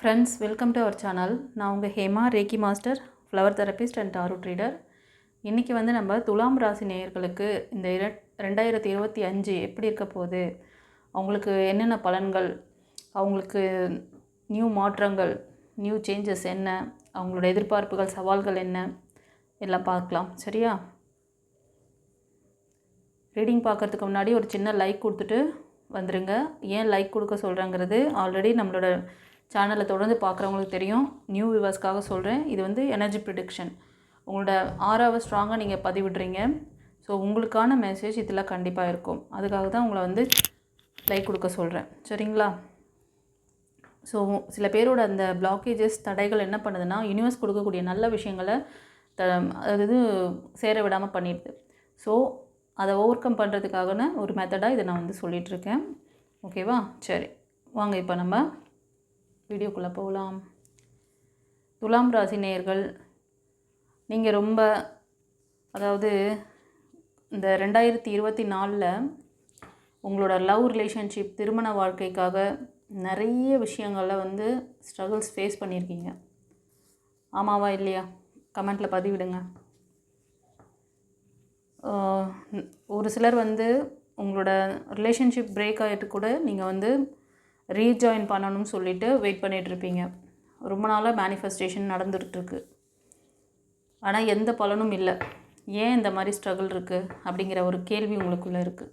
Friends, welcome to our channel. நான் உங்கள் Hema, reiki master, flower therapist and tarot reader. இன்றைக்கி வந்து நம்ம துலாம் ராசி நேயர்களுக்கு இந்த 2025 எப்படி இருக்க போகுது, அவங்களுக்கு என்னென்ன பலன்கள், அவங்களுக்கு நியூ மாற்றங்கள், நியூ சேஞ்சஸ் என்ன, அவங்களோட எதிர்பார்ப்புகள், சவால்கள் என்ன எல்லாம் பார்க்கலாம். சரியா? ரீடிங் பார்க்குறதுக்கு முன்னாடி ஒரு சின்ன லைக் கொடுத்துட்டு வந்துடுங்க. ஏன் லைக் கொடுக்க சொல்கிறேங்கிறது ஆல்ரெடி நம்மளோட சேனலை தொடர்ந்து பார்க்குறவங்களுக்கு தெரியும். நியூ வியூவர்ஸ்க்காக சொல்கிறேன். இது வந்து எனர்ஜி ப்ரிடிக்ஷன். உங்களோட ஆறாவை ஸ்ட்ராங்காக நீங்கள் பதிவிடுறீங்க. ஸோ உங்களுக்கான மெசேஜ் இதில் கண்டிப்பாக இருக்கும். அதுக்காக தான் உங்களை வந்து லைக் கொடுக்க சொல்கிறேன். சரிங்களா? ஸோ சில பேரோட அந்த பிளாக்கேஜஸ், தடைகள் என்ன பண்ணுதுன்னா, யூனிவர்ஸ் கொடுக்கக்கூடிய நல்ல விஷயங்களை அதாவது சேர விடாமல் பண்ணிடுது. ஸோ அதை ஓவர் கம் பண்ணுறதுக்கான ஒரு மெத்தடாக இதை நான் வந்து சொல்லிகிட்ருக்கேன். ஓகேவா? சரி, வாங்க இப்போ நம்ம வீடியோக்குள்ளே போகலாம். துலாம் ராசி நேயர்கள், நீங்கள் ரொம்ப அதாவது இந்த 2024 உங்களோட லவ் ரிலேஷன்ஷிப், திருமண வாழ்க்கைக்காக நிறைய விஷயங்களில் வந்து ஸ்ட்ரகிள்ஸ் ஃபேஸ் பண்ணியிருக்கீங்க. ஆமாவா இல்லையா? கமெண்ட்டில் பதிவிடுங்க. ஒரு சிலர் வந்து உங்களோட ரிலேஷன்ஷிப் பிரேக் ஆகிட்டு கூட நீங்கள் வந்து ரீஜாயின் பண்ணணும்னு சொல்லிவிட்டு வெயிட் பண்ணிகிட்ருப்பீங்க. ரொம்ப நாளாக மேனிஃபெஸ்டேஷன் நடந்துகிட்ருக்கு. ஆனால் எந்த பலனும் இல்லை. ஏன் இந்த மாதிரி ஸ்ட்ரகிள் இருக்குது அப்படிங்கிற ஒரு கேள்வி உங்களுக்குள்ளே இருக்குது.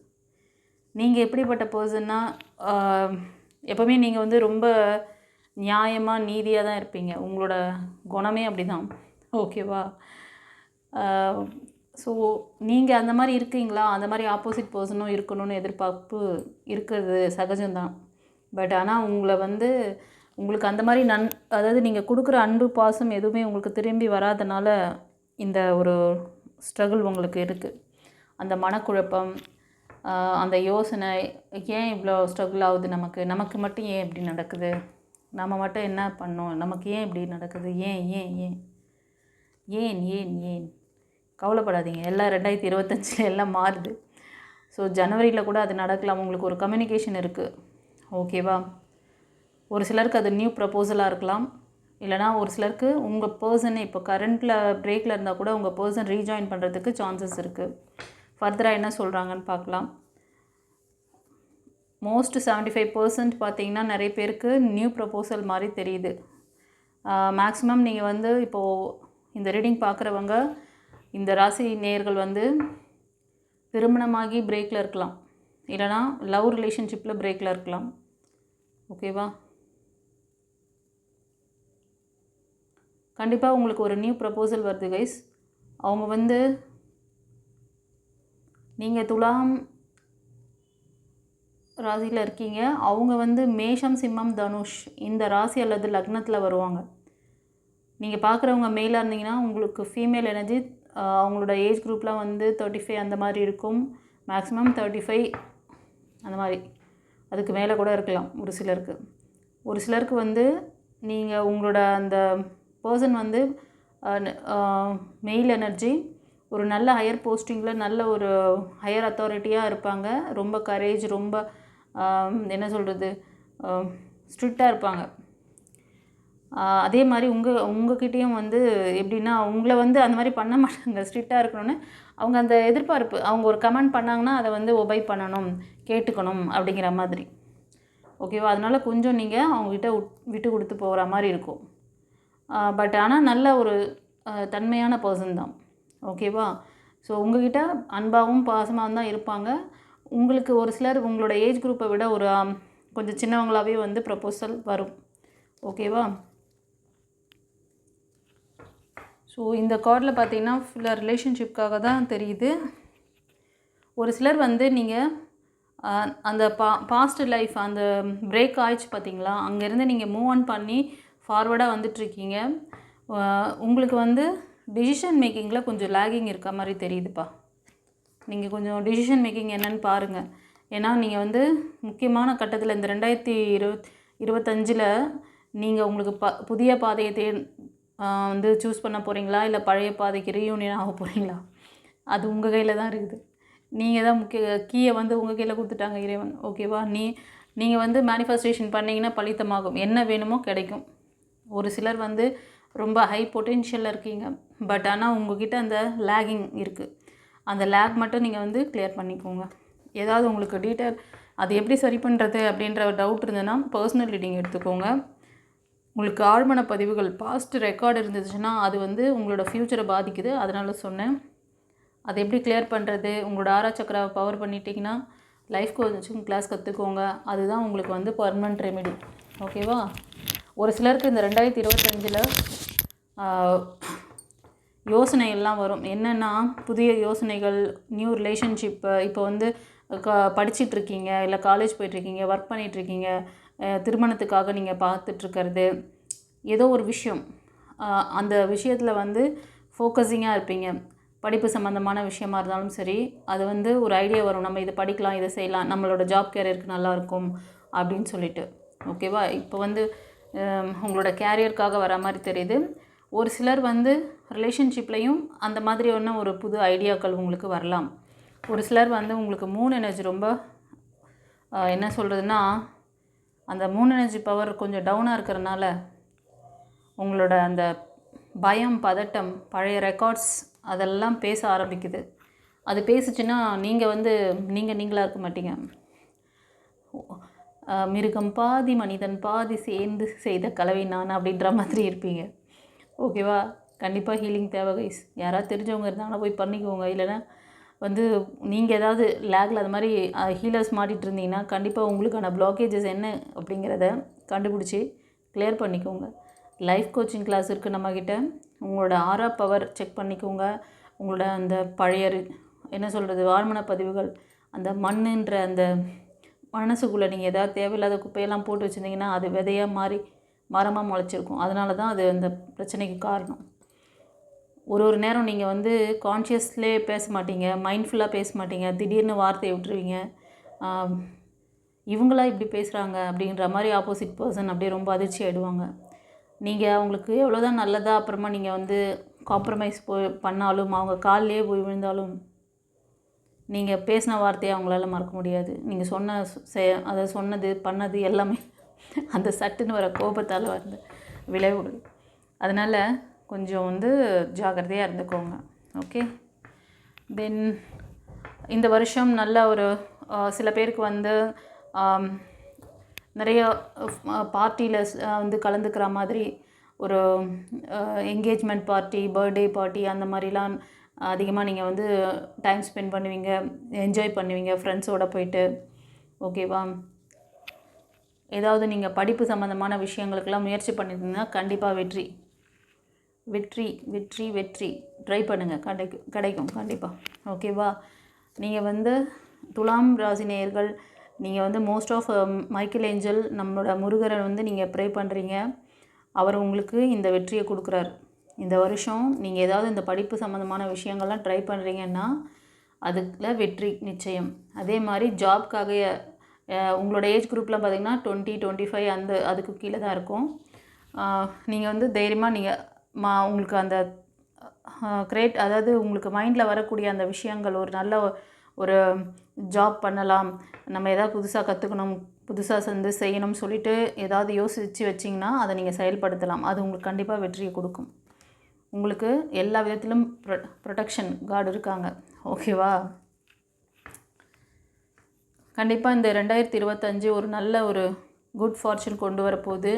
நீங்கள் எப்படிப்பட்ட பர்சன்னா, எப்போவுமே நீங்கள் வந்து ரொம்ப நியாயமாக, நீதியாக தான் இருப்பீங்க. உங்களோட குணமே அப்படி தான். ஓகேவா? ஸோ நீங்கள் அந்த மாதிரி இருக்கீங்களா? அந்த மாதிரி ஆப்போசிட் பர்சனும் இருக்கணும்னு எதிர்பார்ப்பு இருக்கிறது சகஜம்தான். பட் ஆனால் உங்களை வந்து உங்களுக்கு அந்த மாதிரி அதாவது நீங்கள் கொடுக்குற அன்பு, பாசம் எதுவுமே உங்களுக்கு திரும்பி வராதனால இந்த ஒரு ஸ்ட்ரகிள் உங்களுக்கு இருக்குது. அந்த மனக்குழப்பம், அந்த யோசனை, ஏன் இவ்வளோ ஸ்ட்ரகிள் ஆகுது, நமக்கு மட்டும் ஏன் இப்படி நடக்குது, நம்ம மட்டும் என்ன பண்ணோம், நமக்கு ஏன் இப்படி நடக்குது, ஏன் ஏன் ஏன் ஏன் ஏன் ஏன் கவலைப்படாதீங்க. எல்லாம் 2025 எல்லாம் மாறுது. ஸோ ஜனவரியில் கூட அது நடக்கலாம். உங்களுக்கு ஒரு கம்யூனிகேஷன் இருக்குது. ஓகேவா? ஒரு சிலருக்கு அது நியூ ப்ரப்போசலாக இருக்கலாம். இல்லைனா ஒரு சிலருக்கு உங்கள் பர்சனை இப்போ கரண்ட்டில் பிரேக்கில் இருந்தால் கூட உங்கள் பர்சன் ரீஜாயின் பண்ணுறதுக்கு சான்சஸ் இருக்குது. ஃபர்தராக என்ன சொல்கிறாங்கன்னு பார்க்கலாம். மோஸ்ட் 75% பார்த்திங்கன்னா நிறைய பேருக்கு நியூ ப்ரப்போசல் மாதிரி தெரியுது. மேக்ஸிமம் நீங்கள் வந்து இப்போது இந்த ரீடிங் பார்க்குறவங்க, இந்த ராசி நேயர்கள் வந்து திருமணமாகி பிரேக்கில் இருக்கலாம், இல்லைனா லவ் ரிலேஷன்ஷிப்பில் பிரேக்கில் இருக்கலாம். ஓகேவா? கண்டிப்பாக உங்களுக்கு ஒரு நியூ ப்ரப்போசல் வருது கைஸ். அவங்க வந்து நீங்கள் துலாம் ராசியில் இருக்கீங்க, அவங்க வந்து மேஷம், சிம்மம், தனுஷ் இந்த ராசி அல்லது லக்னத்தில் வருவாங்க. நீங்கள் பார்க்குறவங்க மேலாக இருந்தீங்கன்னா உங்களுக்கு ஃபீமேல் எனர்ஜி, அவங்களோட ஏஜ் குரூப்லாம் வந்து 35 அந்த மாதிரி இருக்கும். மேக்ஸிமம் 35 அந்த மாதிரி, அதுக்கு மேலே கூட இருக்கலாம் ஒரு சிலருக்கு. ஒரு சிலருக்கு வந்து நீங்கள் உங்களோட அந்த பர்சன் வந்து மெயில் எனர்ஜி, ஒரு நல்ல ஹையர் போஸ்டிங்கில் நல்ல ஒரு ஹையர் அத்தாரிட்டியாக இருப்பாங்க. ரொம்ப கரேஜ், ரொம்ப என்ன சொல்கிறது, ஸ்ட்ரிக்டாக இருப்பாங்க. அதே மாதிரி உங்ககிட்டேயும் வந்து எப்படின்னா, உங்களை வந்து அந்த மாதிரி பண்ண மாட்டாங்க. ஸ்ட்ரிக்டாக இருக்கணும்னு அவங்க அந்த எதிர்பார்ப்பு, அவங்க ஒரு கமெண்ட் பண்ணாங்கன்னா அதை வந்து ஒபை பண்ணணும், கேட்டுக்கணும் அப்படிங்கிற மாதிரி. ஓகேவா? அதனால் கொஞ்சம் நீங்கள் அவங்ககிட்ட விட்டு கொடுத்து போகிற மாதிரி இருக்கும். பட் ஆனால் நல்ல ஒரு தன்மையான பர்சன் தான். ஓகேவா? ஸோ உங்கள்கிட்ட அன்பாகவும் பாசமாகவும் தான் இருப்பாங்க. உங்களுக்கு ஒரு சிலர் உங்களோட ஏஜ் குரூப்பை விட ஒரு கொஞ்சம் சின்னவங்களாகவே வந்து ப்ரப்போசல் வரும். ஓகேவா? ஸோ இந்த கார்டில் பார்த்தீங்கன்னா ஃபுல்லாக ரிலேஷன்ஷிப்காக தான் தெரியுது. ஒரு சிலர் வந்து நீங்கள் அந்த பாஸ்ட் லைஃப், அந்த பிரேக் ஆயிடுச்சு பார்த்தீங்களா, அங்கேருந்து நீங்கள் மூவ் ஆன் பண்ணி ஃபார்வர்டாக வந்துட்டுருக்கீங்க. உங்களுக்கு வந்து டிசிஷன் மேக்கிங்கில் கொஞ்சம் லேகிங் இருக்க மாதிரி தெரியுதுப்பா. நீங்கள் கொஞ்சம் டிசிஷன் மேக்கிங் என்னன்னு பாருங்கள். ஏன்னா நீங்கள் வந்து முக்கியமான கட்டத்தில் இந்த 2025 நீங்கள் உங்களுக்கு புதிய பாதையை வந்து சூஸ் பண்ண போகிறீங்களா, இல்லை பழைய பாதைக்கு ரீயூனியன் ஆக போகிறீங்களா, அது உங்கள் கையில் தான் இருக்குது. நீங்கள் தான் முக்கிய கீயை வந்து உங்கள் கையில் கொடுத்துட்டாங்க இறைவன். ஓகேவா? நீங்கள் வந்து மேனிஃபெஸ்டேஷன் பண்ணிங்கன்னா பலித்தமாகும். என்ன வேணுமோ கிடைக்கும். ஒரு சிலர் வந்து ரொம்ப ஹை பொட்டென்ஷியலில் இருக்கீங்க, பட் ஆனால் உங்ககிட்ட அந்த லேகிங் இருக்குது. அந்த லேக் மட்டும் நீங்கள் வந்து கிளியர் பண்ணிக்கோங்க. ஏதாவது உங்களுக்கு டீட்டெயில் அது எப்படி சரி பண்ணுறது அப்படின்ற ஒரு டவுட் இருந்ததுன்னா பர்சனல் ரீடிங் எடுத்துக்கோங்க. உங்களுக்கு ஆழ்மன பதிவுகள் பாஸ்ட் ரெக்கார்டு இருந்துச்சுன்னா அது வந்து உங்களோட ஃப்யூச்சரை பாதிக்குது, அதனால சொன்னேன். அதை எப்படி கிளியர் பண்ணுறது, உங்களோட ஆறா சக்கராவை பவர் பண்ணிட்டீங்கன்னா லைஃப் கோச்சிங் கிளாஸ் கற்றுக்கோங்க. அதுதான் உங்களுக்கு வந்து பர்மனெண்ட் ரெமெடி. ஓகேவா? ஒரு சிலருக்கு இந்த 2025 யோசனைகள்லாம் வரும். என்னென்னா புதிய யோசனைகள், நியூ ரிலேஷன்ஷிப்பு, இப்போ வந்து படிச்சிட்ருக்கீங்க, இல்லை காலேஜ் போயிட்டுருக்கீங்க, ஒர்க் பண்ணிகிட்ருக்கீங்க, திருமணத்துக்காக நீங்கள் பார்த்துட்ருக்கிறது ஏதோ ஒரு விஷயம், அந்த விஷயத்தில் வந்து ஃபோக்கஸிங்காக இருப்பீங்க. படிப்பு சம்மந்தமான விஷயமா இருந்தாலும் சரி, அது வந்து ஒரு ஐடியா வரும், நம்ம இதை படிக்கலாம், இதை செய்யலாம், நம்மளோட ஜாப் கேரியருக்கு நல்லாயிருக்கும் அப்படின்னு சொல்லிட்டு. ஓகேவா? இப்போ வந்து உங்களோட கேரியருக்காக வர மாதிரி தெரியுது. ஒரு சிலர் வந்து ரிலேஷன்ஷிப்லேயும் அந்த மாதிரி ஒன்று ஒரு புது ஐடியாக்கள் உங்களுக்கு வரலாம். ஒரு சிலர் வந்து உங்களுக்கு மூன் எனர்ஜி ரொம்ப என்ன சொல்கிறதுனா, அந்த மூன் எனர்ஜி பவர் கொஞ்சம் டவுனாக இருக்கிறனால உங்களோட அந்த பயம், பதட்டம், பழைய ரெக்கார்ட்ஸ் அதெல்லாம் பேச ஆரம்பிக்குது. அது பேசுச்சுன்னா நீங்கள் வந்து நீங்களாக இருக்க மாட்டீங்க. மிருகம் பாதி மனிதன் பாதி சேர்ந்து செய்த கலவை நான் அப்படின்ற மாதிரி இருப்பீங்க. ஓகேவா? கண்டிப்பாக ஹீலிங் தேவை கைஸ். யாராவது தெரிஞ்சவங்க இருந்தாங்கன்னா போய் பண்ணிக்கோங்க. இல்லைன்னா வந்து நீங்கள் ஏதாவது லேகில் அது மாதிரி ஹீலர்ஸ் மாட்டிகிட்டு இருந்தீங்கன்னா கண்டிப்பாக உங்களுக்கான பிளாக்கேஜஸ் என்ன அப்படிங்கிறத கண்டுபிடிச்சி கிளியர் பண்ணிக்கோங்க. லைஃப் கோச்சிங் கிளாஸ் இருக்குது நம்மக்கிட்ட. உங்களோட ஆரா பவர் செக் பண்ணிக்கோங்க. உங்களோட அந்த பழைய என்ன சொல்கிறது ஆழ்மன பதிவுகள், அந்த மண்ணுன்ற அந்த மனசுக்குள்ளே நீங்கள் ஏதாவது தேவையில்லாத குப்பையெல்லாம் போட்டு வச்சுருந்தீங்கன்னா அது விதையாக மாறி மரமாக முளைச்சிருக்கும். அதனால தான் அது அந்த பிரச்சனைக்கு காரணம். ஒரு நேரம் நீங்கள் வந்து கான்ஷியஸ்லேயே பேச மாட்டீங்க, மைண்ட்ஃபுல்லாக பேச மாட்டீங்க, திடீர்னு வார்த்தையை விட்டுருவீங்க. இவங்களா இப்படி பேசுகிறாங்க அப்படின்ற மாதிரி ஆப்போசிட் பர்சன் அப்படியே ரொம்ப அதிர்ச்சி ஆகிடுவாங்க. நீங்கள் அவங்களுக்கு எவ்வளோதான் நல்லதாக அப்புறமா நீங்கள் வந்து காம்ப்ரமைஸ் பண்ணாலும், அவங்க காலிலே போய் விழுந்தாலும் நீங்கள் பேசின வார்த்தையை அவங்களால மறக்க முடியாது. நீங்கள் அதை சொன்னது பண்ணது எல்லாமே அந்த சட்டுன்னு வர கோபத்தால் வந்து விளைவுகள். அதனால் கொஞ்சம் வந்து ஜாக்கிரதையாக இருந்துக்கோங்க. ஓகே. தென் இந்த வருஷம் நல்ல ஒரு சில பேருக்கு வந்து நிறைய பார்ட்டியில் வந்து கலந்துக்கிற மாதிரி ஒரு என்கேஜ்மெண்ட் பார்ட்டி, பர்த்டே பார்ட்டி அந்த மாதிரிலாம் அதிகமாக நீங்கள் வந்து டைம் ஸ்பெண்ட் பண்ணுவீங்க, என்ஜாய் பண்ணுவீங்க ஃப்ரெண்ட்ஸோடு போயிட்டு. ஓகேவா? ஏதாவது நீங்கள் படிப்பு சம்மந்தமான விஷயங்களுக்கெல்லாம் முயற்சி பண்ணியிருந்தீங்கன்னா கண்டிப்பாக வெற்றி வெற்றி வெற்றி வெற்றி ட்ரை பண்ணுங்கள், கிடைக்கும் கண்டிப்பாக. ஓகேவா? நீங்கள் வந்து துலாம் ராசி நேயர்கள், நீங்கள் வந்து மோஸ்ட் ஆஃப் மைக்கேல் ஏஞ்சல் நம்மளோட முருகரை வந்து நீங்கள் ப்ரே பண்ணுறீங்க. அவர் உங்களுக்கு இந்த வெற்றியை கொடுக்குறாரு. இந்த வருஷம் நீங்கள் ஏதாவது இந்த படிப்பு சம்மந்தமான விஷயங்கள்லாம் ட்ரை பண்ணுறீங்கன்னா அதுக்குள்ள வெற்றி நிச்சயம். அதே மாதிரி ஜாப்க்காக உங்களோட ஏஜ் குரூப்லாம் பார்த்திங்கன்னா 20-25 அதுக்கு கீழே தான் இருக்கும். நீங்கள் வந்து தைரியமாக நீங்கள் உங்களுக்கு அந்த அதாவது உங்களுக்கு மைண்டில் வரக்கூடிய அந்த விஷயங்கள், ஒரு நல்ல ஒரு ஜாப் பண்ணலாம், நம்ம எதாவது புதுசாக கற்றுக்கணும், புதுசாக வந்து செய்யணும்னு சொல்லிட்டு ஏதாவது யோசித்து வச்சிங்கன்னா அதை நீங்கள் செயல்படுத்தலாம். அது உங்களுக்கு கண்டிப்பாக வெற்றியை கொடுக்கும். உங்களுக்கு எல்லா விதத்திலும் ப்ரொடெக்ஷன் கார்டு இருக்காங்க. ஓகேவா? கண்டிப்பாக இந்த 2025 ஒரு நல்ல ஒரு குட் ஃபார்ச்சூன் கொண்டு வரப்போகுது.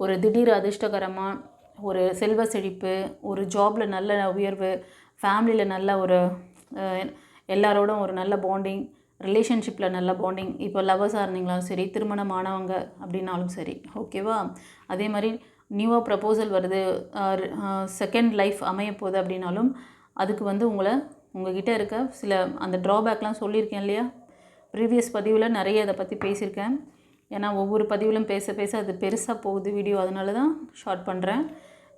ஒரு திடீர் அதிர்ஷ்டகரமாக ஒரு செல்வ செழிப்பு, ஒரு ஜாபில் நல்ல உயர்வு, ஃபேமிலியில் நல்ல ஒரு எல்லாரோடும் ஒரு நல்ல பாண்டிங், ரிலேஷன்ஷிப்பில் நல்ல பாண்டிங். இப்போ லவ்வர்ஸாக இருந்தீங்களாலும் சரி, திருமணம் ஆனவங்க அப்படின்னாலும் சரி. ஓகேவா? அதே மாதிரி நியூவாக ப்ரப்போசல் வருது, செகண்ட் லைஃப் அமையப்போகுது அப்படின்னாலும் அதுக்கு வந்து உங்கள்கிட்ட இருக்க சில அந்த ட்ராபேக்லாம் சொல்லியிருக்கேன் இல்லையா? ப்ரீவியஸ் பதிவில் நிறைய அதை பற்றி பேசியிருக்கேன். ஏன்னா ஒவ்வொரு பதிவிலும் பேச பேச அது பெருசாக போகுது வீடியோ, அதனால தான் ஷார்ட் பண்ணுறேன்.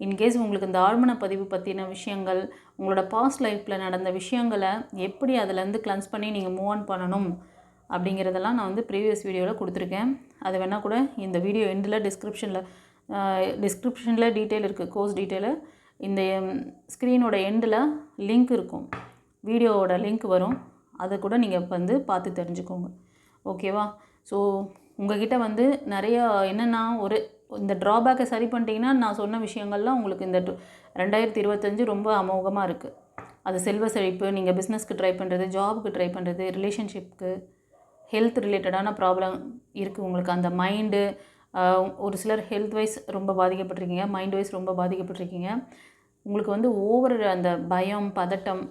இன்கேஸ் உங்களுக்கு இந்த ஆழ்மன பதிவு பற்றின விஷயங்கள், உங்களோட பாஸ்ட் லைஃப்பில் நடந்த விஷயங்களை எப்படி அதிலேருந்து கிளன்ஸ் பண்ணி நீங்கள் மூவ் ஆன் பண்ணணும் அப்படிங்கிறதெல்லாம் நான் வந்து ப்ரீவியஸ் வீடியோவில் கொடுத்துருக்கேன். அது வேணால் கூட இந்த வீடியோ எண்டில் டிஸ்கிரிப்ஷனில் டீட்டெயில் இருக்குது, கோர்ஸ் டீட்டெயிலு. இந்த ஸ்க்ரீனோட எண்டில் லிங்க் இருக்கும், வீடியோவோட லிங்க் வரும், அதை கூட நீங்கள் வந்து பார்த்து தெரிஞ்சுக்கோங்க. ஓகேவா? ஸோ உங்கள்கிட்ட வந்து நிறையா என்னென்னா இந்த ட்ராபேக்கை சரி பண்ணிட்டீங்கன்னா நான் சொன்ன விஷயங்கள்லாம் உங்களுக்கு இந்த 2025 ரொம்ப அமோகமாக இருக்குது. அது செல்வ செழிப்பு, நீங்கள் பிஸ்னஸ்க்கு ட்ரை பண்ணுறது, ஜாபுக்கு ட்ரை பண்ணுறது, ரிலேஷன்ஷிப்க்கு, ஹெல்த் ரிலேட்டடான ப்ராப்ளம் இருக்குது உங்களுக்கு. அந்த மைண்டு, ஒரு சிலர் ஹெல்த் வைஸ் ரொம்ப பாதிக்கப்பட்டிருக்கீங்க, மைண்ட் வைஸ் ரொம்ப பாதிக்கப்பட்டிருக்கீங்க. உங்களுக்கு வந்து ஓவர் அந்த பயம், பதட்டம்,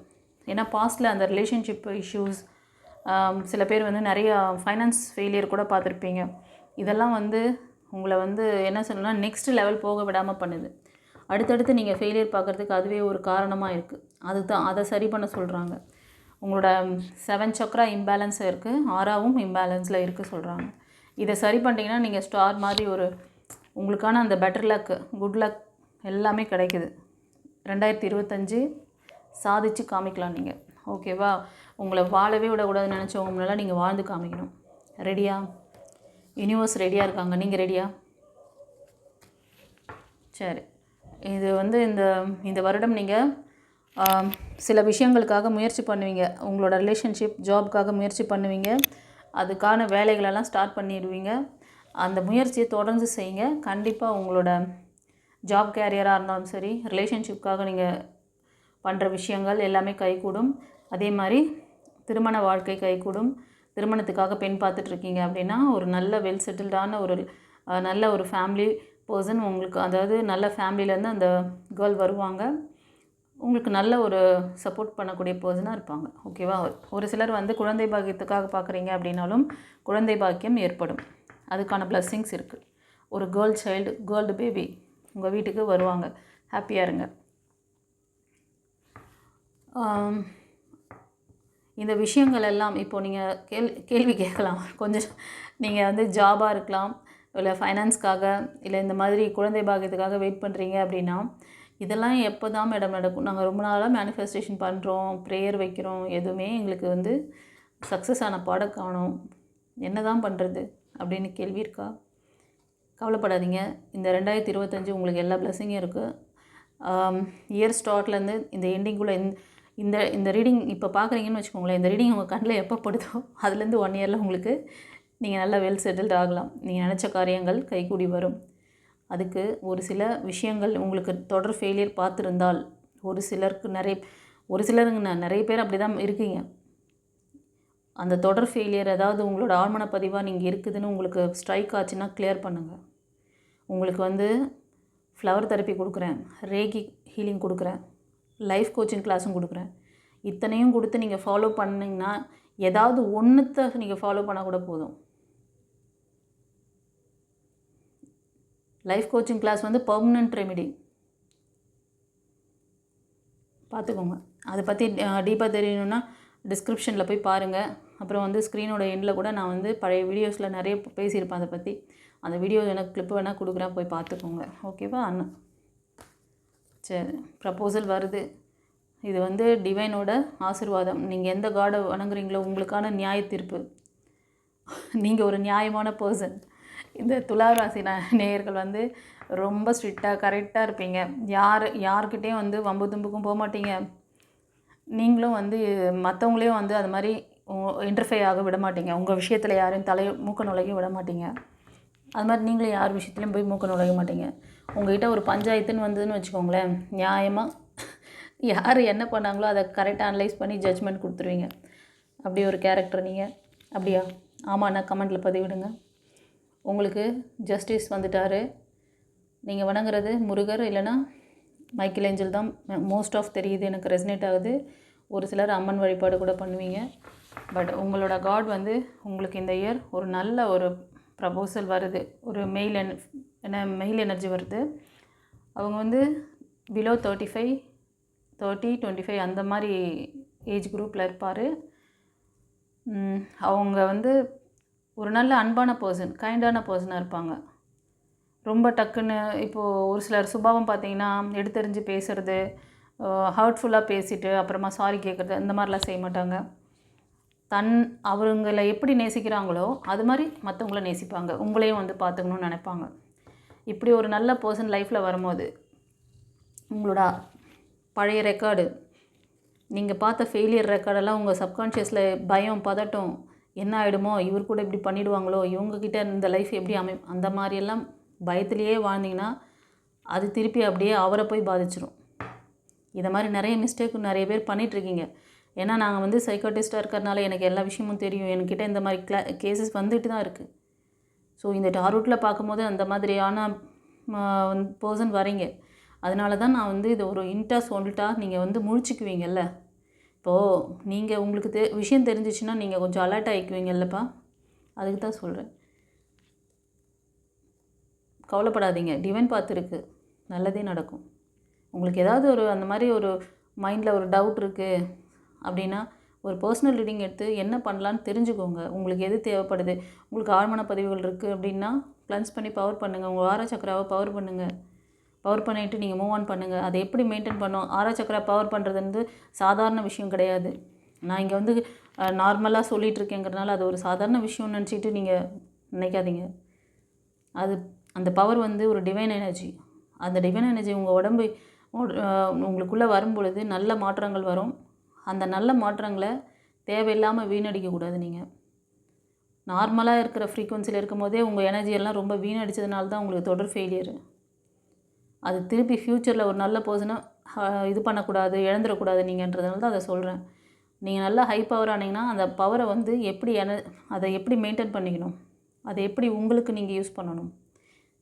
ஏன்னா பாஸ்ட்டில் அந்த ரிலேஷன்ஷிப் இஷ்யூஸ், சில பேர் வந்து நிறைய ஃபைனான்ஸ் ஃபெயிலியர் கூட பார்த்துருப்பீங்க. இதெல்லாம் வந்து உங்களை வந்து என்ன சொல்லணும்னா நெக்ஸ்ட் லெவல் போக விடாமல் பண்ணுது. அடுத்தடுத்து நீங்கள் ஃபெயிலியர் பார்க்குறதுக்கு அதுவே ஒரு காரணமாக இருக்குது. அதை சரி பண்ண சொல்கிறாங்க. உங்களோட 7 சக்ரா இம்பேலன்ஸாக இருக்குது, 6ஆவும் இம்பேலன்ஸில் இருக்குது சொல்கிறாங்க. இதை சரி பண்ணிட்டீங்கன்னா நீங்கள் ஸ்டார் மாதிரி ஒரு உங்களுக்கான அந்த பெட்டர் லக், குட் லக் எல்லாமே கிடைக்குது. 2025 சாதிச்சு காமிக்கலாம் நீங்கள். ஓகேவா? உங்களை வாழவே விடக்கூடாதுன்னு நினச்சவங்க முன்னெல்லாம் நீங்கள் வாழ்ந்து காமிக்கணும். ரெடியா? யூனிவர்ஸ் ரெடியாக இருக்காங்க. நீங்கள் ரெடியா? சரி. இது வந்து இந்த வருடம் நீங்கள் சில விஷயங்களுக்காக முயற்சி பண்ணுவீங்க. உங்களோட ரிலேஷன்ஷிப், ஜாப்க்காக முயற்சி பண்ணுவீங்க. அதுக்கான வேலைகளெல்லாம் ஸ்டார்ட் பண்ணிடுவீங்க. அந்த முயற்சியை தொடர்ந்து செய்யுங்க. கண்டிப்பாக உங்களோட ஜாப் கேரியராக இருந்தாலும் சரி, ரிலேஷன்ஷிப்காக நீங்கள் பண்ணுற விஷயங்கள் எல்லாமே கைகூடும். அதே மாதிரி திருமண வாழ்க்கை கைகூடும். திருமணத்துக்காக பெண் பார்த்துட்ருக்கீங்க அப்படின்னா ஒரு நல்ல வெல் செட்டில்டான ஒரு நல்ல ஒரு ஃபேமிலி பர்சன் உங்களுக்கு, அதாவது நல்ல ஃபேமிலியிலேருந்து அந்த கேர்ள் வருவாங்க. உங்களுக்கு நல்ல ஒரு சப்போர்ட் பண்ணக்கூடிய பர்சனாக இருப்பாங்க. ஓகேவா? ஒரு சிலர் வந்து குழந்தை பாக்கியத்துக்காக பார்க்குறீங்க அப்படின்னாலும் குழந்தை பாக்கியம் ஏற்படும். அதுக்கான பிளஸ்ஸிங்ஸ் இருக்குது. ஒரு கேர்ள் பேபி உங்கள் வீட்டுக்கு வருவாங்க. ஹாப்பியாக இருங்க. இந்த விஷயங்கள் எல்லாம் இப்போது நீங்கள் கேள்வி கேட்கலாம். கொஞ்சம் நீங்கள் வந்து ஜாபாக இருக்கலாம், இல்லை ஃபைனான்ஸ்க்காக, இல்லை இந்த மாதிரி குழந்தை பாக்கியத்துக்காக வெயிட் பண்ணுறீங்க அப்படின்னா, இதெல்லாம் எப்போ தான் மேடம் நடக்கும்? நாங்கள் ரொம்ப நாளாக மேனிஃபெஸ்டேஷன் பண்ணுறோம், ப்ரேயர் வைக்கிறோம், எதுவுமே எங்களுக்கு வந்து சக்ஸஸ் ஆன பாடம் காணோம், என்ன தான் பண்ணுறது அப்படின்னு கேள்வி இருக்கா? கவலைப்படாதீங்க. இந்த 2025 உங்களுக்கு எல்லா பிளஸ்ஸிங்கும் இருக்குது. இயர் ஸ்டார்ட்லேருந்து இந்த எண்டிங்குள்ளே இந்த ரீடிங் இப்போ பார்க்குறீங்கன்னு வச்சுக்கோங்களேன். இந்த ரீடிங் உங்கள் கண்ணில் எப்போ படுதோ அதுலேருந்து 1 இயரில் உங்களுக்கு நீங்கள் நல்லா வெல் செட்டில்ட் ஆகலாம். நீங்கள் நினச்ச காரியங்கள் கைகூடி வரும். அதுக்கு ஒரு சில விஷயங்கள் உங்களுக்கு தொடர் ஃபெயிலியர் பார்த்துருந்தால், ஒரு சிலருங்க நிறைய பேர் அப்படி தான் இருக்கீங்க. அந்த தொடர் ஃபெயிலியர், அதாவது உங்களோட ஆழ்மன பதிவாக நீங்கள் இருக்குதுன்னு உங்களுக்கு ஸ்ட்ரைக் ஆச்சுன்னா கிளியர் பண்ணுங்கள். உங்களுக்கு வந்து ஃப்ளவர் தெரப்பி கொடுக்குறேன், ரேகி ஹீலிங் கொடுக்குறேன், லைஃப் கோச்சிங் கிளாஸும் கொடுக்குறேன். இத்தனையும் கொடுத்து நீங்கள் ஃபாலோ பண்ணிங்கன்னா, ஏதாவது ஒன்றுத்தை நீங்கள் ஃபாலோ பண்ணால் கூட போதும். லைஃப் கோச்சிங் கிளாஸ் வந்து பர்மனெண்ட் ரெமிடி. பார்த்துக்கோங்க. அதை பற்றி டீப்பாக தெரியணுன்னா டிஸ்கிரிப்ஷனில் போய் பாருங்கள். அப்புறம் வந்து ஸ்க்ரீனோட எண்டில் கூட நான் வந்து பழைய வீடியோஸில் நிறைய பேசியிருப்பேன் அதை பற்றி. அந்த வீடியோ எனக்கு கிளிப்பு வேணால் கொடுக்குறேன், போய் பார்த்துக்கோங்க. ஓகேவா? சரி, ப்ரப்போசல் வருது. இது வந்து டிவைனோட ஆசீர்வாதம். நீங்கள் எந்த காடை வணங்குறீங்களோ உங்களுக்கான நியாய தீர்ப்பு. நீங்கள் ஒரு நியாயமான பர்சன். இந்த துலா ராசி நேயர்கள் வந்து ரொம்ப ஸ்ட்ரிக்டாக கரெக்டாக இருப்பீங்க. யார்கிட்டையும் வந்து வம்பு தும்புக்கும் போக மாட்டீங்க. நீங்களும் வந்து மற்றவங்களையும் வந்து அது மாதிரி இன்டர்ஃபை ஆக விட மாட்டீங்க. உங்கள் விஷயத்தில் யாரையும் மூக்க நுழைய விட மாட்டீங்க. அது மாதிரி நீங்களும் யார் விஷயத்துலையும் போய் மூக்க நுழைய மாட்டீங்க. உங்கள்கிட்ட ஒரு பஞ்சாயத்துன்னு வந்ததுன்னு வச்சுக்கோங்களேன், நியாயமாக யார் என்ன பண்ணாங்களோ அதை கரெக்டாக அனலைஸ் பண்ணி ஜட்ஜ்மெண்ட் கொடுத்துருவீங்க. அப்படி ஒரு கேரக்டர் நீங்கள். அப்படியா? ஆமாண்ணா, கமெண்ட்டில் பதிவிடுங்க. உங்களுக்கு ஜஸ்டிஸ் வந்துட்டார். நீங்கள் வணங்குறது முருகர் இல்லைனா மைக்கேல் ஏஞ்சல் தான் மோஸ்ட் ஆஃப் தெரியுது, எனக்கு ரெசனேட் ஆகுது. ஒரு சிலர் அம்மன் வழிபாடு கூட பண்ணுவீங்க. பட் உங்களோட காட் வந்து உங்களுக்கு இந்த இயர் ஒரு நல்ல ஒரு ப்ரப்போசல் வருது. ஒரு மெயில் எனர்ஜி வருது. அவங்க வந்து பிலோ 35, 30, 25 அந்த மாதிரி ஏஜ் குரூப்பில் இருப்பார். அவங்க வந்து ஒரு நல்ல அன்பான பர்சன், கைண்டான பர்சனாக இருப்பாங்க. ரொம்ப டக்குன்னு இப்போது ஒரு சிலர் சுபாவம் பார்த்திங்கன்னா எடுத்தெறிஞ்சு பேசுகிறது, ஹர்ட்ஃபுல்லாக பேசிட்டு அப்புறமா சாரி கேட்குறது, இந்த மாதிரிலாம் செய்ய மாட்டாங்க. அவங்களை எப்படி நேசிக்கிறாங்களோ அது மாதிரி மற்றவங்கள நேசிப்பாங்க. உங்களையும் வந்து பார்த்துக்கணுன்னு நினைப்பாங்க. இப்படி ஒரு நல்ல பர்சன் லைஃப்பில் வரும்போது உங்களோட பழைய ரெக்கார்டு, நீங்கள் பார்த்த ஃபெயிலியர் ரெக்கார்டெல்லாம் உங்கள் சப்கான்ஷியஸில் பயம், பதட்டம், என்ன ஆகிடுமோ, இவர் கூட இப்படி பண்ணிவிடுவாங்களோ, இவங்கக்கிட்ட இந்த லைஃப் எப்படி அந்த மாதிரியெல்லாம் பயத்திலேயே வாழ்ந்தீங்கன்னா அது திருப்பி அப்படியே அவரை போய் பாதிச்சிடும். இதை மாதிரி நிறைய மிஸ்டேக் நிறைய பேர் பண்ணிகிட்ருக்கீங்க. ஏன்னா நாங்கள் வந்து சைக்காட்டிஸ்ட்டாக இருக்கிறதுனால எனக்கு எல்லா விஷயமும் தெரியும். என்கிட்ட இந்த மாதிரி கேசஸ் வந்துட்டு தான் இருக்குது. ஸோ இந்த டாரூட்டில் பார்க்கும்போது அந்த மாதிரியான பர்சன் வரீங்க. அதனால தான் நான் வந்து இதை ஒரு இன்ட்டாக சொல்லிட்டா நீங்கள் வந்து முழிச்சிக்குவீங்கல்ல. இப்போது நீங்கள் உங்களுக்கு விஷயம் தெரிஞ்சிச்சுன்னா நீங்கள் கொஞ்சம் அலர்ட் ஆகிக்குவீங்கல்லப்பா, அதுக்கு தான் சொல்கிறேன். கவலைப்படாதீங்க, டிவைன் பார்த்துருக்கு, நல்லதே நடக்கும். உங்களுக்கு ஏதாவது ஒரு அந்த மாதிரி ஒரு மைண்டில் ஒரு டவுட் இருக்குது அப்படின்னா ஒரு பர்சனல் ரீடிங் எடுத்து என்ன பண்ணலான்னு தெரிஞ்சுக்கோங்க. உங்களுக்கு எது தேவைப்படுது, உங்களுக்கு ஆழ்மன பதிவுகள் இருக்குது அப்படின்னா கிளென்ஸ் பண்ணி பவர் பண்ணுங்கள். உங்கள் ஆரா சக்கராவை பவர் பண்ணுங்கள். பவர் பண்ணிவிட்டு நீங்கள் மூவ் ஆன் பண்ணுங்கள். அதை எப்படி மெயின்டைன் பண்ணோம்? ஆரா சக்கரா பவர் பண்ணுறது வந்து சாதாரண விஷயம் கிடையாது. நான் இங்கே வந்து நார்மலாக சொல்லிகிட்ருக்கேங்கிறனால அது ஒரு சாதாரண விஷயம்னு நினச்சிட்டு நீங்கள் நினைக்காதீங்க. அது அந்த பவர் வந்து ஒரு டிவைன் எனர்ஜி. அந்த டிவைன் எனர்ஜி உங்கள் உடம்பு உங்களுக்குள்ளே வரும்பொழுது நல்ல மாற்றங்கள் வரும். அந்த நல்ல மாற்றங்களை தேவையில்லாமல் வீணடிக்கக்கூடாது. நீங்கள் நார்மலாக இருக்கிற ஃப்ரீக்குவன்சியில் இருக்கும் போதே உங்கள் எனர்ஜியெல்லாம் ரொம்ப வீணடித்ததுனால தான் உங்களுக்கு தொடர் ஃபெயிலியரு. அது திருப்பி ஃப்யூச்சரில் ஒரு நல்ல பர்சனை இது பண்ணக்கூடாது, இழந்துடக்கூடாது நீங்கன்றதுனால தான் அதை சொல்கிறேன். நீங்கள் நல்லா ஹை பவர் ஆனீங்கன்னா அந்த பவரை வந்து எப்படி அதை எப்படி மெயின்டைன் பண்ணிக்கணும், அதை எப்படி உங்களுக்கு நீங்கள் யூஸ் பண்ணணும்.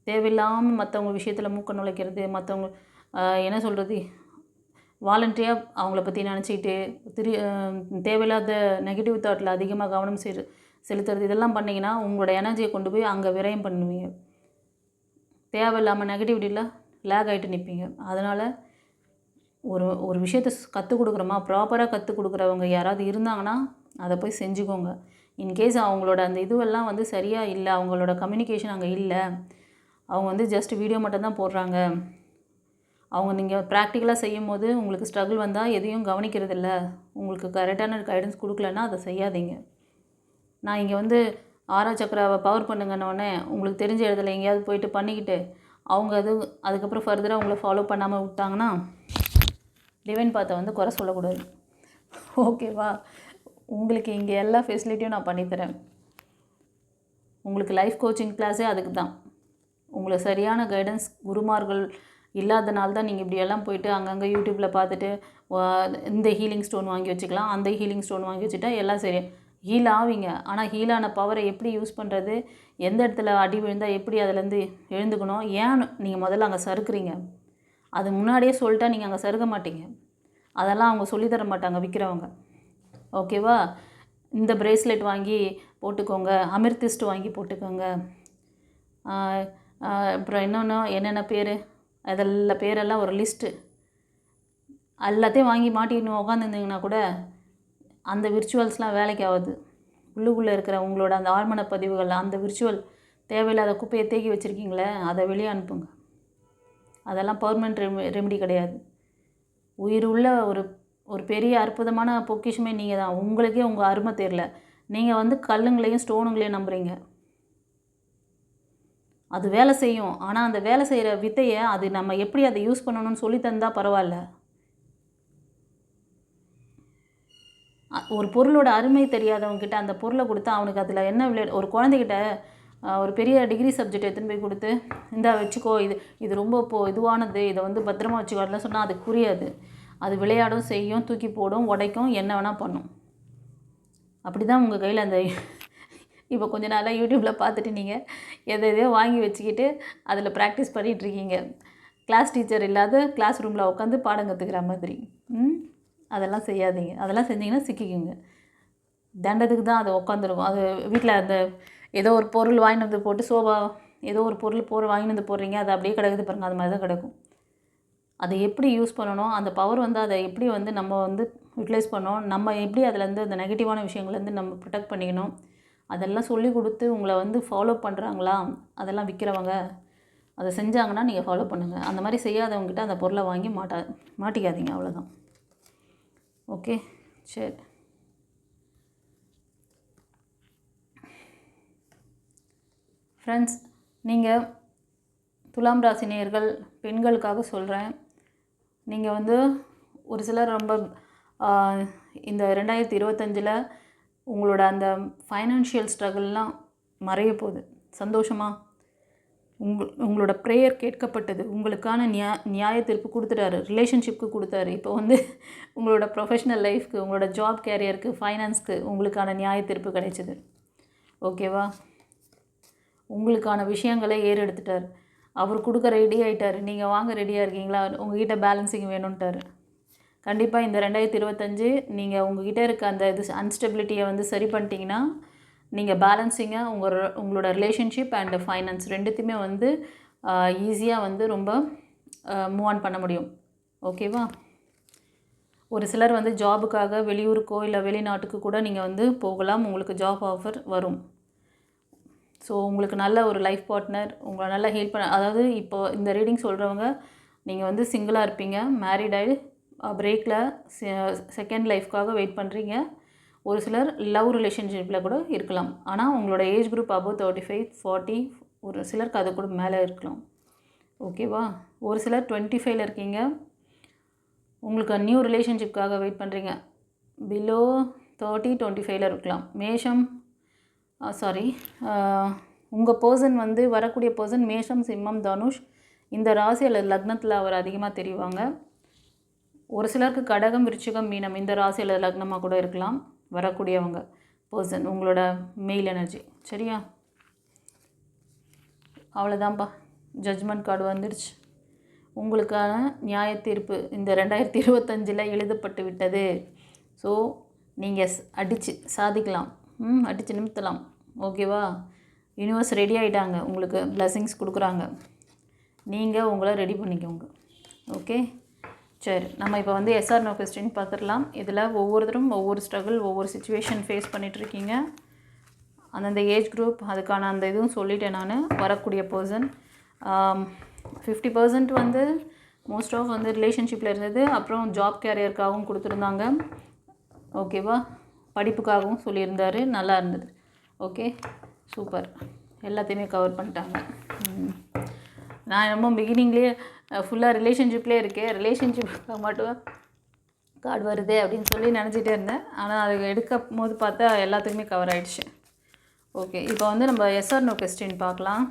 தேவையில்லாமல் மற்றவங்க விஷயத்தில் மூக்க நுழைக்கிறது, மற்றவங்க என்ன சொல்கிறது, வாலண்டரியாக அவங்கள பற்றி நினச்சிக்கிட்டு தேவையில்லாத நெகட்டிவ் தாட்டில் அதிகமாக கவனம் செலுத்துறது, இதெல்லாம் பண்ணிங்கன்னா உங்களோட எனர்ஜியை கொண்டு போய் அங்கே விரயம் பண்ணுவீங்க. தேவையில்லாமல் நெகட்டிவிட்டியில் லேக் ஆகிட்டு நிற்பீங்க. அதனால் ஒரு விஷயத்தை கற்றுக் கொடுக்குறோமா, ப்ராப்பராக கற்றுக் கொடுக்குறவங்க யாராவது இருந்தாங்கன்னா அதை போய் செஞ்சுக்கோங்க. இன்கேஸ் அவங்களோட அந்த இதுவெல்லாம் வந்து சரியாக இல்லை, அவங்களோட கம்யூனிகேஷன் அங்கே இல்லை, அவங்க வந்து ஜஸ்ட் வீடியோ மட்டும்தான் போடுறாங்க, அவங்க நீங்கள் ப்ராக்டிக்கலாக செய்யும் போது உங்களுக்கு ஸ்ட்ரகிள் வந்தால் எதையும் கவனிக்கிறதில்ல, உங்களுக்கு கரெக்டான கைடன்ஸ் கொடுக்கலன்னா அதை செய்யாதீங்க. நான் இங்கே வந்து ஆரா சக்கராவை பவர் பண்ணுங்கன்னொடனே உங்களுக்கு தெரிஞ்ச இடத்துல எங்கேயாவது போயிட்டு பண்ணிக்கிட்டு அவங்க அதுக்கப்புறம் ஃபர்தராக உங்களை ஃபாலோ பண்ணாமல் விட்டாங்கன்னா டிவைன் பாத்தை வந்து குறை சொல்லக்கூடாது. ஓகேவா? உங்களுக்கு இங்கே எல்லா ஃபெசிலிட்டியும் நான் பண்ணித்தரேன். உங்களுக்கு லைஃப் கோச்சிங் கிளாஸே அதுக்கு தான். உங்களுக்கு சரியான கைடன்ஸ் குருமார்கள் இல்லாதனால தான் நீங்கள் இப்படியெல்லாம் போயிட்டு அங்கங்கே யூடியூப்பில் பார்த்துட்டு இந்த ஹீலிங் ஸ்டோன் வாங்கி வச்சுக்கலாம், அந்த ஹீலிங் ஸ்டோன் வாங்கி வச்சுட்டா எல்லாம் சரி ஹீல் ஆவீங்க. ஆனால் ஹீலான பவரை எப்படி யூஸ் பண்ணுறது, எந்த இடத்துல அடி விழுந்தால் எப்படி அதிலேருந்து எழுந்துக்கணும், ஏன் நீங்கள் முதல்ல அங்கே சறுக்குறீங்க, அது முன்னாடியே சொல்லிட்டா நீங்கள் அங்கே சறுக்க மாட்டீங்க. அதெல்லாம் அவங்க சொல்லித்தர மாட்டாங்க விற்கிறவங்க. ஓகேவா? இந்த ப்ரேஸ்லெட் வாங்கி போட்டுக்கோங்க, அமிர்திஸ்ட் வாங்கி போட்டுக்கோங்க, அப்புறம் இன்னொன்று என்னென்ன பேர், அதெல்லாம் பேரெல்லாம் ஒரு லிஸ்ட்டு, எல்லாத்தையும் வாங்கி மாட்டின்னு உட்காந்துருந்தீங்கன்னா கூட அந்த விர்ச்சுவல்ஸ்லாம் வேலைக்கு ஆகுது. உள்ளுக்குள்ளே இருக்கிற உங்களோட அந்த ஆழ்மன பதிவுகள், அந்த விர்ச்சுவல் தேவையில்லாத குப்பையை தேக்கி வச்சுருக்கீங்களே அதை வெளியே அனுப்புங்க. அதெல்லாம் பர்மனெண்ட் ரெமெடி கிடையாது. உயிர் உள்ள ஒரு பெரிய அற்புதமான பொக்கிஷமே நீங்கள் தான். உங்களுக்கே உங்கள் அருமை தெரியல. நீங்கள் வந்து கல்லுங்களையும் ஸ்டோனுங்களையும் நம்புகிறீங்க. அது வேலை செய்யும். ஆனால் அந்த வேலை செய்கிற வித்தையை அது நம்ம எப்படி அதை யூஸ் பண்ணணும்னு சொல்லி தந்தால் பரவாயில்ல. ஒரு பொருளோட அருமை தெரியாதவங்ககிட்ட அந்த பொருளை கொடுத்தா அவனுக்கு அதில் என்ன ஒரு குழந்தைகிட்ட ஒரு பெரிய டிகிரி சப்ஜெக்ட் எடுத்துன்னு போய் கொடுத்து இந்தா வச்சுக்கோ, இது ரொம்ப இதுவானது, இதை வந்து பத்திரமா வச்சுக்கோலாம் சொன்னால் அதுக்கு புரியாது. அது விளையாடும், செய்யும், தூக்கி போடும், உடைக்கும், என்ன வேணால் பண்ணும். அப்படி தான் உங்கள் கையில் அந்த இப்போ கொஞ்ச நாளாக யூடியூப்பில் பார்த்துட்டு நீங்கள் எதையோ வாங்கி வச்சுக்கிட்டு அதில் ப்ராக்டிஸ் பண்ணிகிட்ருக்கீங்க. கிளாஸ் டீச்சர் இல்லாத கிளாஸ் ரூமில் உட்காந்து பாடம் கற்றுக்கிற மாதிரி. அதெல்லாம் செய்யாதீங்க. அதெல்லாம் செஞ்சிங்கன்னா சிக்கிக்குங்க. தண்டத்துக்கு தான் அது உட்காந்துருக்கும். அது வீட்டில் அந்த ஏதோ ஒரு பொருள் வாங்கிட்டு வந்து போட்டு சோபா ஏதோ ஒரு பொருள் வாங்கிட்டு வந்து போடுறீங்க, அது அப்படியே கிடக்குது பாருங்கள், அது மாதிரி தான் கிடக்கும். அதை எப்படி யூஸ் பண்ணணும், அந்த பவர் வந்து அதை எப்படி வந்து நம்ம வந்து யூட்டிலைஸ் பண்ணணும், நம்ம எப்படி அதிலேருந்து அந்த நெகட்டிவான விஷயங்கள்லேருந்து நம்ம ப்ரொடெக்ட் பண்ணிக்கணும், அதெல்லாம் சொல்லி கொடுத்து உங்களை வந்து ஃபாலோ பண்ணுறாங்களா, அதெல்லாம் விற்கிறவங்க அதை செஞ்சாங்கன்னா நீங்கள் ஃபாலோ பண்ணுங்கள். அந்த மாதிரி செய்யாதவங்ககிட்ட அந்த பொருளை வாங்கி மாட்டிக்காதீங்க. அவ்வளோதான். ஓகே, சரி. ஃப்ரெண்ட்ஸ், நீங்கள் துலாம் ராசி நேயர்கள் பெண்களுக்காக சொல்கிறேன். நீங்கள் வந்து ஒரு சிலர் ரொம்ப இந்த 2025 உங்களோட அந்த ஃபைனான்ஷியல் ஸ்ட்ரகிள்லாம் மறைய போகுது. சந்தோஷமாக உங்களோட ப்ரேயர் கேட்கப்பட்டது. உங்களுக்கான நியாய தீர்ப்பு கொடுத்துட்டாரு. ரிலேஷன்ஷிப்க்கு கொடுத்தாரு. இப்போ வந்து உங்களோட ப்ரொஃபஷ்னல் லைஃப்க்கு, உங்களோட ஜாப் கேரியருக்கு, ஃபைனான்ஸ்க்கு உங்களுக்கான நியாய தீர்ப்பு கிடைச்சிது. ஓகேவா? உங்களுக்கான விஷயங்களை ஏறெடுத்துட்டார். அவர் கொடுக்க ரெடி ஆகிட்டார். நீங்கள் வாங்க ரெடியாக இருக்கீங்களா, உங்கள்கிட்ட பேலன்சிங் வேணும்ட்டார். கண்டிப்பாக இந்த 2025 நீங்கள் உங்கள்கிட்ட இருக்க அந்த அன்ஸ்டெபிலிட்டியை வந்து சரி பண்ணிட்டீங்கன்னா நீங்கள் பேலன்சிங்காக உங்களோட ரிலேஷன்ஷிப் அண்ட் ஃபைனான்ஸ் ரெண்டுத்தையுமே வந்து ஈஸியாக வந்து ரொம்ப மூவ் ஆன் பண்ண முடியும். ஓகேவா? ஒரு சிலர் வந்து ஜாபுக்காக வெளியூருக்கோ இல்லை வெளிநாட்டுக்கு கூட நீங்கள் வந்து போகலாம். உங்களுக்கு ஜாப் ஆஃபர் வரும். ஸோ உங்களுக்கு நல்ல ஒரு லைஃப் பார்ட்னர் உங்களை நல்லா ஹெல்ப் பண்ண, அதாவது இப்போ இந்த ரீடிங் சொல்கிறவங்க நீங்கள் வந்து சிங்கிளாக இருப்பீங்க, மேரிட் ஆகி பிரேக்கில் செகண்ட் லைஃப்காக வெயிட் பண்ணுறீங்க. ஒரு சிலர் லவ் ரிலேஷன்ஷிப்பில் கூட இருக்கலாம். ஆனால் உங்களோட ஏஜ் குரூப் அபவ் 35, 40, ஒரு சிலருக்கு அது கூட மேலே இருக்கலாம். ஓகேவா? ஒரு சிலர் 25ல் இருக்கீங்க, உங்களுக்கு நியூ ரிலேஷன்ஷிப்காக வெயிட் பண்ணுறீங்க. பிலோ 30, 25ல் இருக்கலாம். மேஷம் உங்கள் பர்சன் வந்து வரக்கூடிய பர்சன் மேஷம், சிம்மம், தனுஷ் இந்த ராசி அல்லது லக்னத்தில் அவர் அதிகமாக தெரிவாங்க. ஒரு சிலருக்கு கடகம், விருச்சிகம், மீனம் இந்த ராசி அல்லது லக்னமாக கூட இருக்கலாம் வரக்கூடியவங்க பர்சன், உங்களோட மெயில் எனர்ஜி. சரியா? அவ்வளோதான்ப்பா, ஜட்ஜ்மெண்ட் கார்டு வந்துடுச்சு. உங்களுக்கான நியாய தீர்ப்பு இந்த 2025 எழுதப்பட்டு விட்டது. ஸோ நீங்கள் அடித்து சாதிக்கலாம், அடித்து நிமித்தலாம். ஓகேவா? யூனிவர்ஸ் ரெடி ஆகிட்டாங்க, உங்களுக்கு பிளெஸிங்ஸ் கொடுக்குறாங்க. நீங்கள் உங்களை ரெடி பண்ணிக்கோங்க. ஓகே, சரி. நம்ம இப்போ வந்து எஸ்ஆர் நோ கொஸ்டின் பார்த்துடலாம். இதில் ஒவ்வொருத்தரும் ஒவ்வொரு ஸ்ட்ரகிள், ஒவ்வொரு சுச்சுவேஷன் ஃபேஸ் பண்ணிகிட்ருக்கீங்க. அந்தந்த ஏஜ் குரூப் அதுக்கான அந்த இதுவும் சொல்லிட்டேன் நான். வரக்கூடிய பர்சன் 50% வந்து மோஸ்ட் ஆஃப் வந்து ரிலேஷன்ஷிப்பில் இருந்தது. அப்புறம் ஜாப் கேரியருக்காகவும் கொடுத்துருந்தாங்க. ஓகேவா? படிப்புக்காகவும் சொல்லியிருந்தார், நல்லா இருந்தது. Okay, super. எல்லாத்தையுமே கவர் பண்ணிட்டாங்க. நான் ரொம்ப பிகினிங்லேயே ஃபுல்லாக ரிலேஷன்ஷிப்லேயே இருக்கேன், ரிலேஷன்ஷிப்புக்காக மட்டும் கார்டு வருது அப்படின்னு சொல்லி நினச்சிட்டே இருந்தேன். ஆனால் அது எடுக்கும் போது பார்த்தா எல்லாத்துக்குமே கவர் ஆகிடுச்சு. ஓகே, இப்போ வந்து நம்ம எஸ்ஆர் நோ கொஸ்டின் பார்க்கலாம்.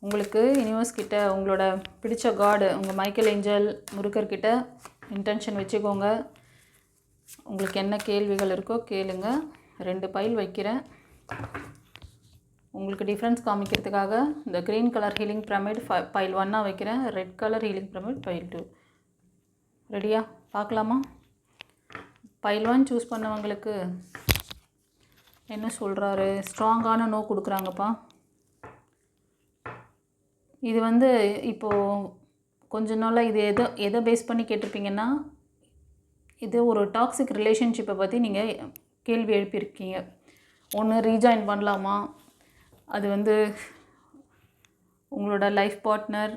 உங்களுக்கு யூனிவர்ஸ் கிட்ட உங்களோட பிடிச்ச காடு, உங்கள் மைக்கேல் ஏஞ்சல், முருகர்கிட்ட இன்டென்ஷன் வச்சுக்கோங்க. உங்களுக்கு என்ன கேள்விகள் இருக்கோ கேளுங்க. 2 பைல் வைக்கிறேன். உங்களுக்கு டிஃப்ரென்ஸ் காமிக்கிறதுக்காக இந்த green colour healing pyramid file 1 வைக்கிறேன். Red colour healing pyramid file 2. ரெடியா? பார்க்கலாமா? பைல் 1 சூஸ் பண்ணவங்களுக்கு என்ன சொல்கிறாரு? ஸ்ட்ராங்கான நோ கொடுக்குறாங்கப்பா. இது வந்து இப்போது கொஞ்ச நாளாக இது எதை பேஸ் பண்ணி கேட்டிருப்பீங்கன்னா, இது ஒரு டாக்ஸிக் ரிலேஷன்ஷிப்பை பற்றி நீங்கள் கேள்வி எழுப்பியிருக்கீங்க. ஒன்று ரீஜாயின் பண்ணலாமா, அது வந்து உங்களோட லைஃப் பார்ட்னர்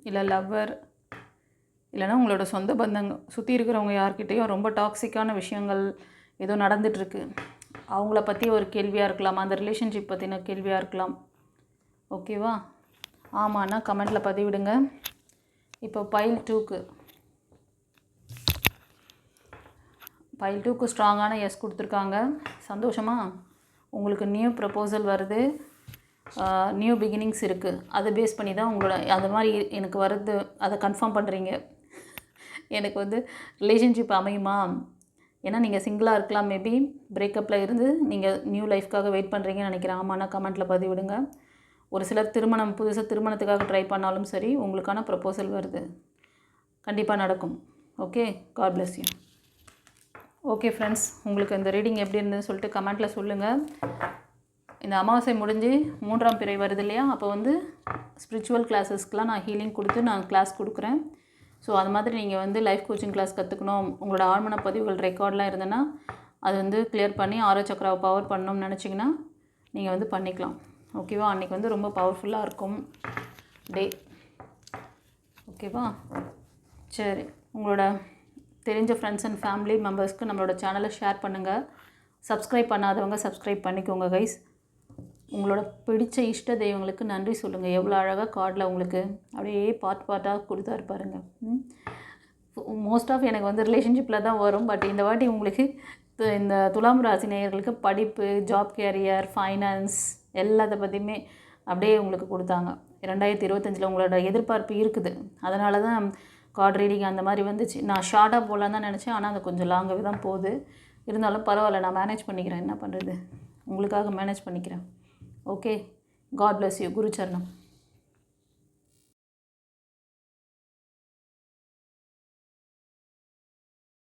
இல்லை லவ்வர் இல்லைனா உங்களோட சொந்த பந்தங்க சுற்றி இருக்கிறவங்க யார்கிட்டையும் ரொம்ப டாக்ஸிக்கான விஷயங்கள் ஏதோ நடந்துகிட்ருக்கு, அவங்கள பற்றி ஒரு கேள்வியாக இருக்கலாம், அந்த ரிலேஷன்ஷிப் பற்றின கேள்வியாக இருக்கலாம். ஓகேவா? ஆமாண்ணா கமெண்ட்டில் பதிவிடுங்க. இப்போ பைல் 2க்கு ஸ்ட்ராங்கான எஸ் கொடுத்துருக்காங்க. சந்தோஷமாக உங்களுக்கு நியூ ப்ரப்போசல் வருது, நியூ பிகினிங்ஸ் இருக்குது. அதை பேஸ் பண்ணி தான் உங்களோட அது மாதிரி எனக்கு வருது, அதை கன்ஃபார்ம் பண்ணுறீங்க. எனக்கு வந்து ரிலேஷன்ஷிப் அமையுமா, ஏன்னா நீங்கள் சிங்கிளாக இருக்கலாம், மேபி பிரேக்கப்பில் இருந்து நீங்கள் நியூ லைஃப்காக வெயிட் பண்ணுறீங்கன்னு நினைக்கிறேன். ஆமாண்ணா கமெண்ட்டில் பதிவிடுங்க. ஒரு சிலர் புதுசாக திருமணத்துக்காக ட்ரை பண்ணாலும் சரி, உங்களுக்கான ப்ரப்போசல் வருது, கண்டிப்பாக நடக்கும். Okay, God bless you. Okay friends, உங்களுக்கு இந்த ரீடிங் எப்படி இருந்ததுன்னு சொல்லிட்டு கமெண்ட்டில் சொல்லுங்கள். இந்த அமாவாசை முடிஞ்சு 3ஆம் பிறை வருது இல்லையா, அப்போ வந்து ஸ்பிரிச்சுவல் கிளாஸஸ்க்கெலாம் நான் ஹீலிங் கொடுத்து நான் கிளாஸ் கொடுக்குறேன். ஸோ அது மாதிரி நீங்கள் வந்து லைஃப் கோச்சிங் கிளாஸ் கற்றுக்கணும், உங்களோட ஆழ்மன பதிவுகள் ரெக்கார்ட்லாம் இருந்ததுன்னா அது வந்து கிளியர் பண்ணி ஆரோ சக்கராவை பவர் பண்ணணும்னு நினச்சிங்கன்னா நீங்கள் வந்து பண்ணிக்கலாம். ஓகேவா? அன்றைக்கி வந்து ரொம்ப பவர்ஃபுல்லாக இருக்கும் டே. ஓகேவா? சரி, உங்களோட தெரிஞ்ச ஃப்ரெண்ட்ஸ் அண்ட் ஃபேமிலி மெம்பர்ஸ்க்கு நம்மளோட சேனலை ஷேர் பண்ணுங்கள். சப்ஸ்கிரைப் பண்ணாதவங்க சப்ஸ்கிரைப் பண்ணிக்கோங்க கைஸ். உங்களோட பிடிச்ச இஷ்ட தெய்வங்களுக்கு நன்றி சொல்லுங்கள். எவ்வளோ அழகாக கார்டில் உங்களுக்கு அப்படியே பார்ட்டாக கொடுத்தா இருப்பாருங்க. மோஸ்ட் ஆஃப் எனக்கு வந்து ரிலேஷன்ஷிப்பில் தான் வரும், பட் இந்த வாட்டி உங்களுக்கு இந்த துலாம் ராசி நேயர்களுக்கு படிப்பு, ஜாப் கேரியர், ஃபைனான்ஸ் எல்லாத்த பற்றியுமே அப்படியே உங்களுக்கு கொடுத்தாங்க. 2025 உங்களோட எதிர்பார்ப்பு இருக்குது. அதனால தான் கார்ட் ரீடிங் அந்த மாதிரி வந்துச்சு. நான் ஷார்ட்டாக போகலான்னு தான் நினச்சேன். ஆனால் அது கொஞ்சம் லாங்காகவே தான் போகுது. இருந்தாலும் பரவாயில்ல, நான் மேனேஜ் பண்ணிக்கிறேன். என்ன பண்ணுறது, உங்களுக்காக மேனேஜ் பண்ணிக்கிறேன். Okay, God bless you. குரு சரணம்.